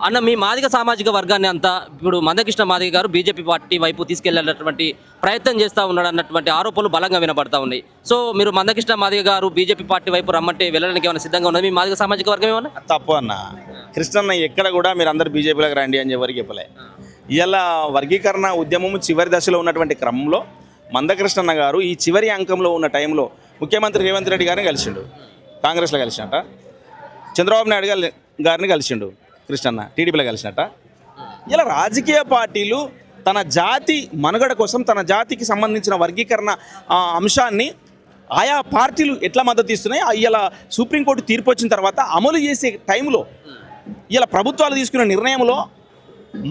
అన్న మీ మాదిగ సామాజిక వర్గాన్ని అంతా ఇప్పుడు మందకృష్ణ మాదిగ గారు బీజేపీ పార్టీ వైపు తీసుకెళ్లేటటువంటి ప్రయత్నం చేస్తూ ఉన్నాడు అన్నటువంటి ఆరోపణలు బలంగా వినబడతా ఉన్నాయి. సో మీరు మందకృష్ణ మాదిగ గారు బీజేపీ పార్టీ వైపు రమ్మంటే వెళ్ళడానికి ఏమైనా సిద్ధంగా ఉన్నది మీ మాదిగ సామాజిక వర్గం ఏమన్నా? తప్పు అన్న. కృష్ణన్న ఎక్కడ కూడా మీరు అందరు బీజేపీలోకి రండి అని ఎవరికి చెప్పలే. ఇలా వర్గీకరణ ఉద్యమం చివరి దశలో ఉన్నటువంటి క్రమంలో మందకృష్ణన్న గారు ఈ చివరి అంకంలో ఉన్న టైంలో ముఖ్యమంత్రి రేవంత్ రెడ్డి గారిని కలిసిండు, కాంగ్రెస్లో కలిసినట్ట. చంద్రబాబు నాయుడు గారిని కలిసిండు కృష్ణన్న, టీడీపీలో కలిసినట్ట. ఇలా రాజకీయ పార్టీలు తన జాతి మనుగడ కోసం తన జాతికి సంబంధించిన వర్గీకరణ అంశాన్ని ఆయా పార్టీలు ఎట్లా మద్దతు ఇస్తున్నాయి, ఇలా సుప్రీంకోర్టు తీర్పు వచ్చిన తర్వాత అమలు చేసే టైంలో ఇలా ప్రభుత్వాలు తీసుకున్న నిర్ణయంలో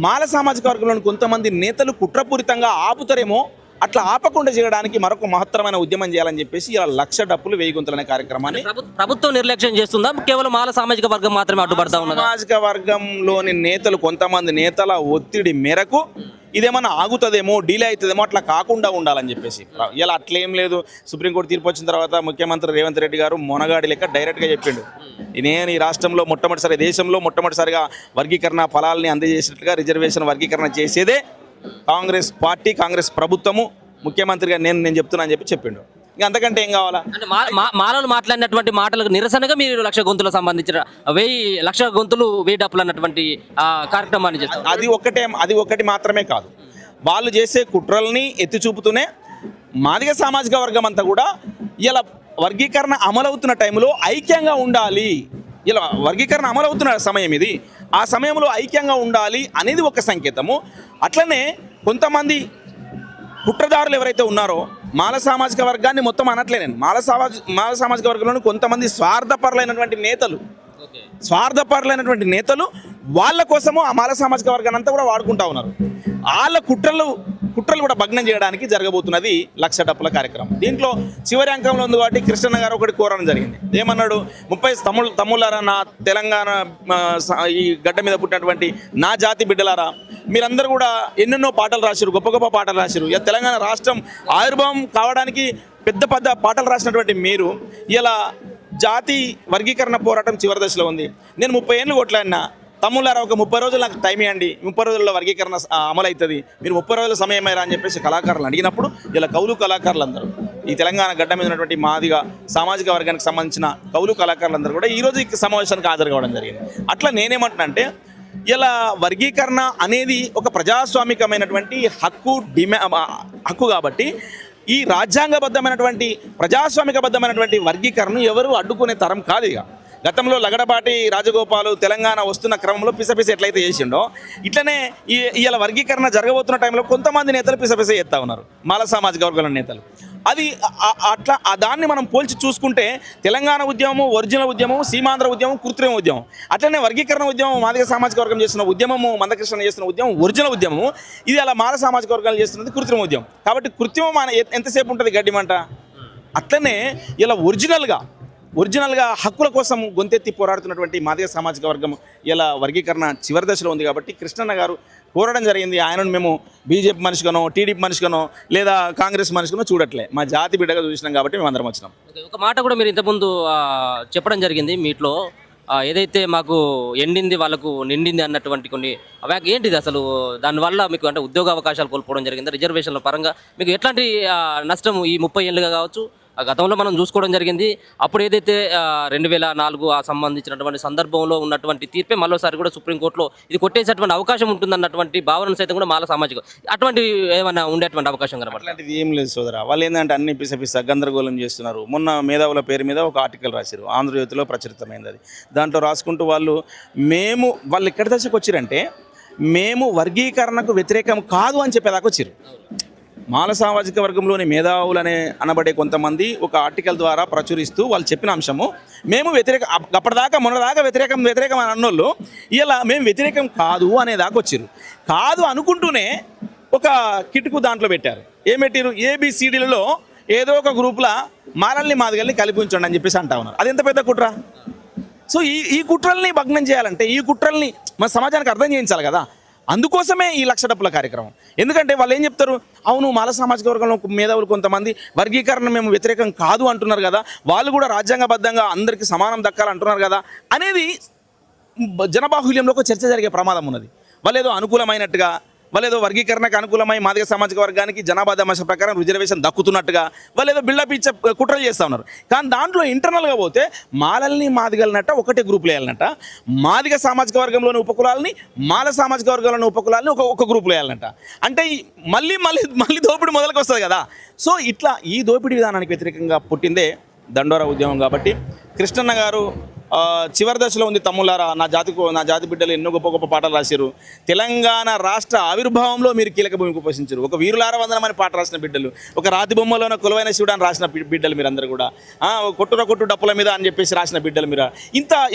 మాల సామాజిక వర్గంలోని కొంతమంది నేతలు కుట్రపూరితంగా ఆపుతారేమో, అట్లా ఆపకుండా చేయడానికి మరొక మహత్తరమైన ఉద్యమం చేయాలని చెప్పేసి ఇలా 1,00,000 డప్పులు 1000 గుంతలనే కార్యక్రమాన్ని ప్రభుత్వం నిర్లక్ష్యం చేస్తుందా? కేవలం మాల సామాజిక వర్గం మాత్రమే అడ్డుపడతా ఉన్నది. సామాజిక వర్గంలోని నేతలు కొంతమంది నేతల ఒత్తిడి మేరకు ఇదేమన్నా ఆగుతుందేమో, డీలే అవుతుందేమో, అట్లా కాకుండా ఉండాలని చెప్పేసి ఇలా అట్లేం లేదు. సుప్రీంకోర్టు తీర్పు వచ్చిన తర్వాత ముఖ్యమంత్రి రేవంత్ రెడ్డి గారు మొనగాడి లెక్క డైరెక్ట్గా చెప్పిండు, నేను ఈ రాష్ట్రంలో మొట్టమొదటిసారి దేశంలో మొట్టమొదటిసారిగా వర్గీకరణ ఫలాల్ని అందజేసినట్టుగా రిజర్వేషన్ వర్గీకరణ చేసేదే కాంగ్రెస్ పార్టీ, కాంగ్రెస్ ప్రభుత్వము, ముఖ్యమంత్రిగా నేను చెప్తున్నా అని చెప్పిండు. ఇంకా అంతకంటే ఏం కావాలా? అంటే మాలలు మాట్లాడినటువంటి మాటలకు నిరసనగా మీరు 1,00,000 గొంతులకు సంబంధించిన 1,00,000 గొంతులు 1000 డప్పులు అన్నటువంటి కార్యక్రమాన్ని చేస్తారు. అది ఒకటి మాత్రమే కాదు, వాళ్ళు చేసే కుట్రల్ని ఎత్తి చూపుతూనే మాదిగ సామాజిక వర్గం అంతా కూడా ఇలా వర్గీకరణ అమలవుతున్న టైంలో ఐక్యంగా ఉండాలి. ఇలా వర్గీకరణ అమలవుతున్న సమయం ఇది, ఆ సమయంలో ఐక్యంగా ఉండాలి అనేది ఒక సంకేతము. అట్లనే కొంతమంది కుట్రదారులు ఎవరైతే ఉన్నారో మాల సామాజిక వర్గాన్ని మొత్తం అనట్లే నేను, మాల సామాజిక వర్గంలోని కొంతమంది స్వార్థపరులైనటువంటి నేతలు వాళ్ళ కోసము ఆ మాల సామాజిక వర్గాన్ని అంతా కూడా వాడుకుంటా ఉన్నారు. వాళ్ళ కుట్రలు కూడా భగ్నం చేయడానికి జరగబోతున్నది 1,00,000 డప్పుల కార్యక్రమం. దీంట్లో చివరి అంకంలో ఉంది కాబట్టి కృష్ణన్న గారు ఒకటి కోరడం జరిగింది. ఏమన్నాడు, 30 తమ్ముళ్ళారా, నా తెలంగాణ ఈ గడ్డ మీద పుట్టినటువంటి నా జాతి బిడ్డలారా, మీరందరూ కూడా ఎన్నెన్నో పాటలు రాశారు, గొప్ప గొప్ప పాటలు రాశారు. ఇలా తెలంగాణ రాష్ట్రం ఆవిర్భావం కావడానికి పెద్ద పాటలు రాసినటువంటి మీరు ఇలా జాతి వర్గీకరణ పోరాటం చివరి దశలో ఉంది. నేను 30 ఏళ్ళు కొట్లాడినా, తమ్ముళ్ళారా ఒక 30 రోజులు నాకు టైం ఇవ్వండి, 30 రోజుల్లో వర్గీకరణ అమలు అవుతుంది, మీరు 30 రోజుల సమయం అయ్యారా అని చెప్పేసి కళాకారులు అడిగినప్పుడు ఇలా కౌలు కళాకారులు అందరూ, ఈ తెలంగాణ గడ్డ మీద ఉన్నటువంటి మాదిగా సామాజిక వర్గానికి సంబంధించిన కౌలు కళాకారులందరూ కూడా ఈరోజు ఈ సమావేశానికి హాజరు కావడం జరిగింది. అట్లా నేనేమంటున్నా అంటే ఇలా వర్గీకరణ అనేది ఒక ప్రజాస్వామికమైనటువంటి హక్కు కాబట్టి ఈ రాజ్యాంగబద్ధమైనటువంటి ప్రజాస్వామికబద్ధమైనటువంటి వర్గీకరణను ఎవరు అడ్డుకునే తరం కాదు. ఇక గతంలో లగడపాటి రాజగోపాలు తెలంగాణ వస్తున్న క్రమంలో పిసపిస ఎట్లయితే చేసిండో, ఇట్లనే ఇలా వర్గీకరణ జరగబోతున్న టైంలో కొంతమంది నేతలు పిసపిస చేస్తూ ఉన్నారు, మాల సామాజిక వర్గాల నేతలు. అది అట్లా దాన్ని మనం పోల్చి చూసుకుంటే తెలంగాణ ఉద్యమము ఒరిజినల్ ఉద్యమం, సీమాంధ్ర ఉద్యమం కృత్రిమ ఉద్యమం. అట్లనే వర్గీకరణ ఉద్యమం మాదిగ సామాజిక వర్గం చేస్తున్న ఉద్యమము, మందకృష్ణ చేస్తున్న ఉద్యమం ఒరిజినల్ ఉద్యమము. ఇది అలా మాల సామాజిక వర్గాలు చేస్తున్నది కృత్రిమ ఉద్యమం. కాబట్టి కృత్రిమం ఎంతసేపు ఉంటుంది గడ్డిమంట. అట్లనే ఇలా ఒరిజినల్గా హక్కుల కోసం గొంతెత్తి పోరాడుతున్నటువంటి మాదిగ సామాజిక వర్గం ఇలా వర్గీకరణ చివరి దశలో ఉంది. కాబట్టి కృష్ణన్న గారు కోరడం జరిగింది, ఆయనను మేము బీజేపీ మనిషిగానో, టీడీపీ మనిషిగానో, లేదా కాంగ్రెస్ మనిషిగానో చూడట్లే, మా జాతి బిడ్డగా చూసినాం కాబట్టి మేము అందరం వచ్చినాం. ఒక మాట కూడా మీరు ఇంతకుముందు చెప్పడం జరిగింది మీట్లో, ఏదైతే మాకు ఎండింది వాళ్ళకు నిండింది అన్నటువంటి కొన్ని ఏంటిది అసలు, దానివల్ల మీకు అంటే ఉద్యోగ అవకాశాలు కోల్పోవడం జరిగింది, రిజర్వేషన్ల పరంగా మీకు ఎట్లాంటి నష్టం ఈ 30 ఏళ్ళుగా కావచ్చు గతంలో మనం చూసుకోవడం జరిగింది. అప్పుడు ఏదైతే 2004 ఆ సంబంధించినటువంటి సందర్భంలో ఉన్నటువంటి తీర్పే మరోసారి కూడా సుప్రీంకోర్టులో ఇది కొట్టేసేటువంటి అవకాశం ఉంటుందన్నటువంటి భావన సైతం కూడా మాల సామాజిక అటువంటి ఏమైనా ఉండేటువంటి అవకాశం కనబడుతుంది? అట్లాంటిది ఏం లేదు సోదరా. వాళ్ళు ఏంటంటే అన్ని పిసపిస గందరగోళం చేస్తున్నారు. మొన్న మేధావుల పేరు మీద ఒక ఆర్టికల్ రాశారు, ఆంధ్రజ్యోతిలో ప్రచురితమైంది. అది దాంట్లో రాసుకుంటూ వాళ్ళు ఎక్కడి దశకు వచ్చారంటే మేము వర్గీకరణకు వ్యతిరేకం కాదు అని చెప్పేదాకా వచ్చారు. మాల సామాజిక వర్గంలోని మేధావులనే అనబడే కొంతమంది ఒక ఆర్టికల్ ద్వారా ప్రచురిస్తూ వాళ్ళు చెప్పిన అంశము మేము మొన్నదాకా వ్యతిరేకం అని అన్నోళ్ళు ఇలా మేము వ్యతిరేకం కాదు అనేదాకా వచ్చారు. కాదు అనుకుంటూనే ఒక కిటుకు దాంట్లో పెట్టారు. ఏం పెట్టారు, ABCDలలో ఏదో ఒక గ్రూప్లో మాలల్ని మాదిగల్ని కలిపించండి అని చెప్పేసి అంటా ఉన్నారు. అది ఎంత పెద్ద కుట్ర. సో ఈ కుట్రల్ని భగ్నం చేయాలంటే ఈ కుట్రల్ని మన సమాజానికి అర్థం చేయించాలి కదా. అందుకోసమే ఈ 1,00,000 డప్పుల కార్యక్రమం. ఎందుకంటే వాళ్ళు ఏం చెప్తారు, అవును మాల సామాజిక వర్గంలో మేధావులు కొంతమంది వర్గీకరణ మేము వ్యతిరేకం కాదు అంటున్నారు కదా, వాళ్ళు కూడా రాజ్యాంగబద్ధంగా అందరికీ సమానం దక్కాలంటున్నారు కదా అనేది జనబాహుల్యంలో ఒక చర్చ జరిగే ప్రమాదం ఉన్నది. వాళ్ళు ఏదో అనుకూలమైనట్టుగా, వాళ్ళు ఏదో వర్గీకరణకు అనుకూలమై మాదిగ సామాజిక వర్గానికి జనాభా దమాష ప్రకారం రిజర్వేషన్ దక్కుతున్నట్టుగా వాళ్ళు ఏదో బిల్డప్ ఇచ్చే కుట్రలు చేస్తూ ఉన్నారు. కానీ దాంట్లో ఇంటర్నల్గా పోతే మాలల్ని మాదిగలనట ఒకటే గ్రూపులు వేయాలన్నట, మాదిగ సామాజిక వర్గంలోని ఉపకులాలని మాల సామాజిక వర్గంలోని ఉపకులాలని ఒక గ్రూపులు వేయాలన్నట. అంటే మళ్ళీ మళ్ళీ మళ్ళీ దోపిడీ మొదలుకు వస్తుంది కదా. సో ఇట్లా ఈ దోపిడీ విధానానికి వ్యతిరేకంగా పుట్టిందే దండోరా ఉద్యమం. కాబట్టి కృష్ణన్న గారు చివరి దశలో ఉంది, తమ్ములారా నా జాతి బిడ్డలు ఎన్నో గొప్ప గొప్ప పాటలు రాశారు, తెలంగాణ రాష్ట్ర ఆవిర్భావంలో మీరు కీలక భూమికి పోషించారు, ఒక వీరులార వందనమని పాట రాసిన బిడ్డలు, ఒక రాతి బొమ్మలోన కొలువైన శివుడు అని రాసిన బిడ్డలు మీరందరూ కూడా, కొట్టు డప్పుల మీద అని చెప్పేసి రాసిన బిడ్డలు మీరు.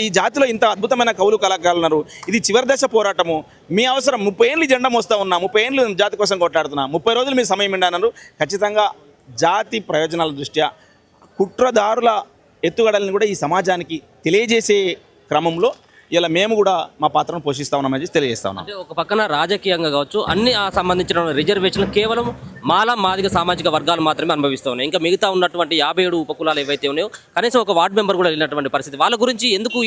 ఈ జాతిలో ఇంత అద్భుతమైన కవులు కళాకారులు ఉన్నారు. ఇది చివరి దశ పోరాటము. మీ అవసరం 30 ఏళ్ళు జెండా మోస్తా ఉన్నా, 30 ఏళ్ళు జాతి కోసం కొట్లాడుతున్నా, 30 రోజులు మీ సమయం ఉండన్నారు. ఖచ్చితంగా జాతి ప్రయోజనాల దృష్ట్యా కుట్రదారుల ఎత్తుగడలను కూడా ఈ సమాజానికి తెలియజేసే క్రమంలో ఇలా మేము కూడా మా పాత్రను పోషిస్తా ఉన్నామని తెలియజేస్తా ఉన్నాం. అంటే ఒక పక్కన రాజకీయంగా కావచ్చు అన్ని సంబంధించిన రిజర్వేషన్లు కేవలం మాదిగ సామాజిక వర్గాలు మాత్రమే అనుభవిస్తూ ఉన్నాయి. ఇంకా మిగతా ఉన్నటువంటి 57 ఉపకులాలు ఏవైతే ఉన్నాయో కనీసం ఒక వార్డు మెంబర్ కూడా వెళ్ళినటువంటి పరిస్థితి. వాళ్ళ గురించి ఎందుకు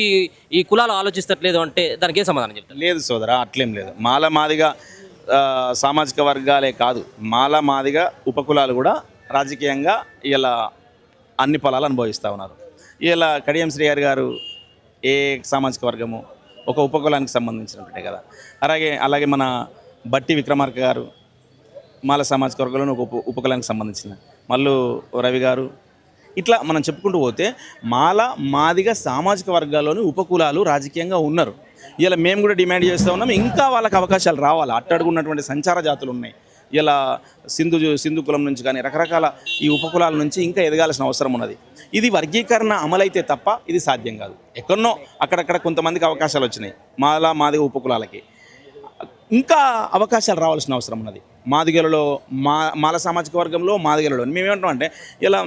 ఈ కులాలు ఆలోచిస్తట్లేదు అంటే దానికి ఏం సమాధానం చెప్తారు? లేదు సోదరా, అట్లేం లేదు. మాదిగ సామాజిక వర్గాలే కాదు, మాదిగ ఉపకులాలు కూడా రాజకీయంగా ఇలా అన్ని ఫలాలు అనుభవిస్తూ ఉన్నారు. ఇలా కడియం శ్రీహరి గారు ఏ సామాజిక వర్గము ఒక ఉపకులానికి సంబంధించినట్టే కదా. అలాగే మన బట్టి విక్రమార్క గారు మాల సామాజిక వర్గంలో ఒక ఉపకులానికి సంబంధించిన, మల్లు రవి గారు, ఇట్లా మనం చెప్పుకుంటూ పోతే మాదిగ సామాజిక వర్గాల్లోని ఉపకులాలు రాజకీయంగా ఉన్నారు. ఇలా మేము కూడా డిమాండ్ చేస్తూ ఉన్నాం, ఇంకా వాళ్ళకి అవకాశాలు రావాలి. అట్టడుగున్నటువంటి సంచార జాతులు ఉన్నాయి. ఇలా సింధు కులం నుంచి కానీ రకరకాల ఈ ఉపకులాల నుంచి ఇంకా ఎదగాల్సిన అవసరం ఉన్నది. ఇది వర్గీకరణ అమలైతే తప్ప ఇది సాధ్యం కాదు. ఎక్కడనో అక్కడక్కడ కొంతమందికి అవకాశాలు వచ్చినాయి, మాదిగ ఉపకులాలకి. ఇంకా అవకాశాలు రావాల్సిన అవసరం ఉన్నది. మాదిగలలో మాల సామాజిక వర్గంలో మాదిగలలో మేమేమంటాం అంటే, ఇలా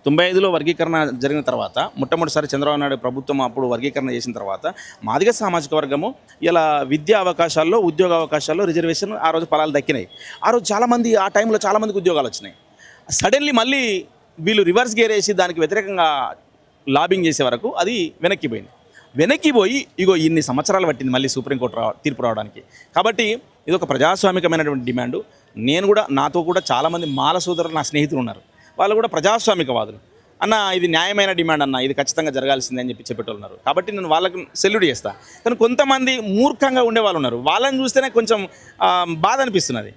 95లో వర్గీకరణ జరిగిన తర్వాత మొట్టమొదటిసారి చంద్రబాబు నాయుడు ప్రభుత్వం అప్పుడు వర్గీకరణ చేసిన తర్వాత మాదిగ సామాజిక వర్గము ఇలా విద్యా అవకాశాల్లో, ఉద్యోగ అవకాశాల్లో రిజర్వేషన్ ఆ రోజు ఫలాలు దక్కినాయి. ఆ రోజు చాలామంది, ఆ టైంలో చాలామందికి ఉద్యోగాలు వచ్చినాయి. సడన్లీ మళ్ళీ వీళ్ళు రివర్స్ గేర్ వేసి దానికి వ్యతిరేకంగా లాబింగ్ చేసే వరకు అది వెనక్కి పోయి ఇన్ని సంవత్సరాలు పట్టింది మళ్ళీ సుప్రీంకోర్టు తీర్పు రావడానికి. కాబట్టి ఇది ఒక ప్రజాస్వామికమైనటువంటి డిమాండు. నేను కూడా, నాతో కూడా చాలామంది మాల సోదరులు నా స్నేహితులు ఉన్నారు, వాళ్ళు కూడా ప్రజాస్వామికవాదులు. అన్న ఇది న్యాయమైన డిమాండ్ అన్న, ఇది ఖచ్చితంగా జరగాల్సిందే అని చెప్పేటోళ్ళు ఉన్నారు. కాబట్టి నేను వాళ్ళకి సెల్యూట్ చేస్తాను. కానీ కొంతమంది మూర్ఖంగా ఉండే వాళ్ళు ఉన్నారు, వాళ్ళని చూస్తేనే కొంచెం బాధ అనిపిస్తున్నది.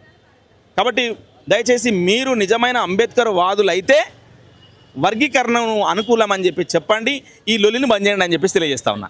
కాబట్టి దయచేసి మీరు నిజమైన అంబేద్కర్ వాదులైతే వర్గీకరణను అనుకూలం అని చెప్పి చెప్పండి, ఈ లొల్లిని బంద్ చేయండి అని చెప్పేసి తెలియజేస్తా ఉన్నా.